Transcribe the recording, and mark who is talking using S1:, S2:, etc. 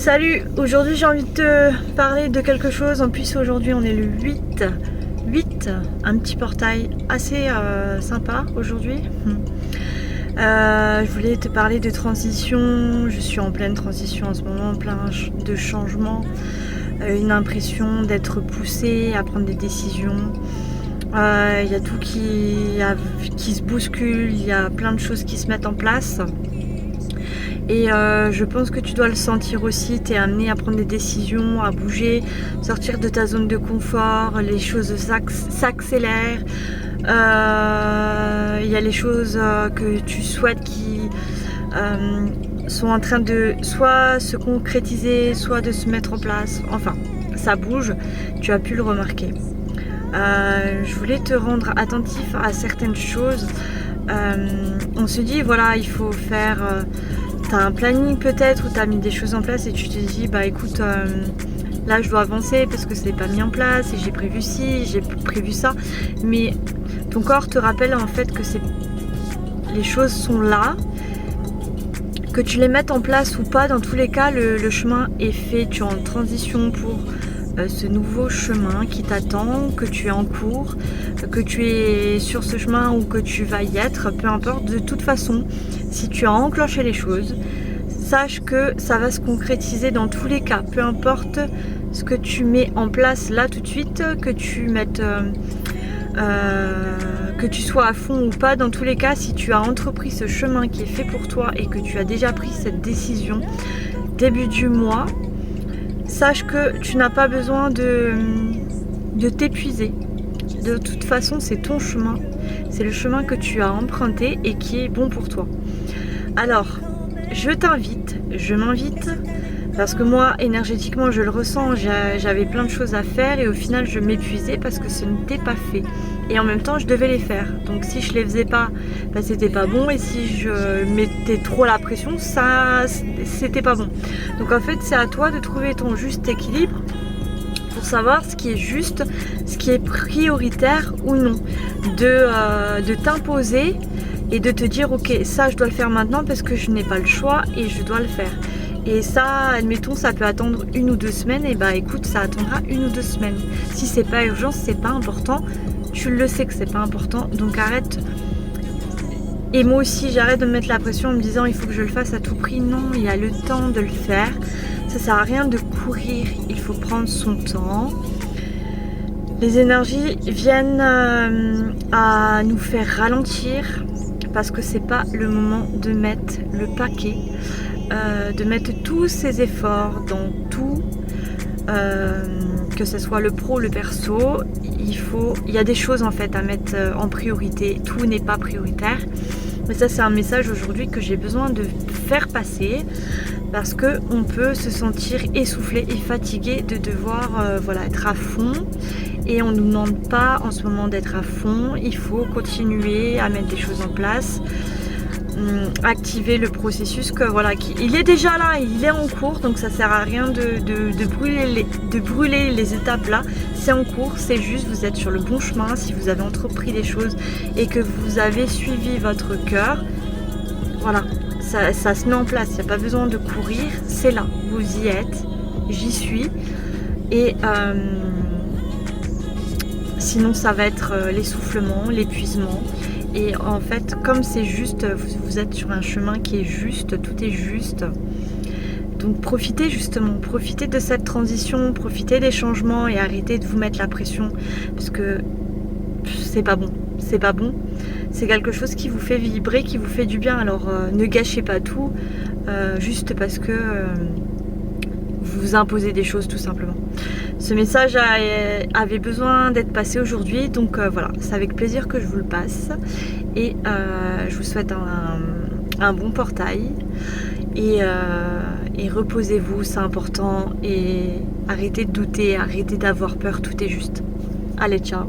S1: Salut, aujourd'hui j'ai envie de te parler de quelque chose. En plus aujourd'hui on est le 8, un petit portail assez sympa aujourd'hui. Je voulais te parler de transition. Je suis en pleine transition en ce moment, plein de changements, une impression d'être poussée à prendre des décisions. Il y a tout qui se bouscule, il y a plein de choses qui se mettent en place. Et je pense que tu dois le sentir aussi, tu es amené à prendre des décisions, à bouger, sortir de ta zone de confort, les choses s'accélèrent. Il y a les choses que tu souhaites qui sont en train de soit se concrétiser, soit de se mettre en place. Enfin, ça bouge, tu as pu le remarquer. Je voulais te rendre attentif à certaines choses. On se dit, voilà, il faut faire... T'as un planning peut-être où t'as mis des choses en place et tu te dis bah écoute là je dois avancer parce que c'est pas mis en place et j'ai prévu ci, j'ai prévu ça, mais ton corps te rappelle en fait que les choses sont là, que tu les mettes en place ou pas, dans tous les cas le chemin est fait, tu es en transition pour ce nouveau chemin qui t'attend, que tu es en cours, que tu es sur ce chemin ou que tu vas y être, peu importe, de toute façon, si tu as enclenché les choses, sache que ça va se concrétiser dans tous les cas, peu importe ce que tu mets en place là tout de suite, que tu mettes, que tu sois à fond ou pas, dans tous les cas, si tu as entrepris ce chemin qui est fait pour toi et que tu as déjà pris cette décision début du mois, sache que tu n'as pas besoin de t'épuiser. De toute façon, c'est ton chemin. C'est le chemin que tu as emprunté et qui est bon pour toi. Alors, je m'invite, parce que moi, énergétiquement, je le ressens. J'avais plein de choses à faire et au final, je m'épuisais parce que ce n'était pas fait. Et en même temps, je devais les faire. Donc si je les faisais pas, bah, c'était pas bon. Et si je mettais trop la pression, ça, c'était pas bon. Donc en fait, c'est à toi de trouver ton juste équilibre pour savoir ce qui est juste, ce qui est prioritaire ou non. De t'imposer et de te dire ok, ça je dois le faire maintenant parce que je n'ai pas le choix et je dois le faire. Et ça, admettons, ça peut attendre 1 ou 2 semaines, et bah écoute, ça attendra 1 ou 2 semaines. Si c'est pas urgent, si c'est pas important, tu le sais que c'est pas important, donc arrête. Et moi aussi, j'arrête de me mettre la pression en me disant il faut que je le fasse à tout prix. Non, il y a le temps de le faire. Ça sert à rien de courir, il faut prendre son temps. Les énergies viennent à nous faire ralentir parce que c'est pas le moment de mettre le paquet, de mettre tous ses efforts dans tout, que ce soit le pro, le perso. Il y a des choses en fait à mettre en priorité, tout n'est pas prioritaire. Mais ça, c'est un message aujourd'hui que j'ai besoin de faire passer parce qu'on peut se sentir essoufflé et fatigué de devoir voilà, être à fond. Et on ne nous demande pas en ce moment d'être à fond, il faut continuer à mettre des choses en place, activer le processus que voilà, il est déjà là, il est en cours, donc ça sert à rien de brûler les étapes là, c'est en cours, c'est juste, vous êtes sur le bon chemin. Si vous avez entrepris des choses et que vous avez suivi votre cœur, voilà, ça se met en place, il n'y a pas besoin de courir, c'est là, vous y êtes, j'y suis, et sinon ça va être l'essoufflement, l'épuisement. Et en fait, comme c'est juste, vous êtes sur un chemin qui est juste, tout est juste. Donc profitez justement, profitez de cette transition, profitez des changements et arrêtez de vous mettre la pression. Parce que c'est pas bon, c'est pas bon. C'est quelque chose qui vous fait vibrer, qui vous fait du bien. Alors ne gâchez pas tout, juste parce que vous vous imposez des choses tout simplement. Ce message avait besoin d'être passé aujourd'hui, donc voilà, c'est avec plaisir que je vous le passe. Et je vous souhaite un bon portail. Et reposez-vous, c'est important. Et arrêtez de douter, arrêtez d'avoir peur, tout est juste. Allez, ciao!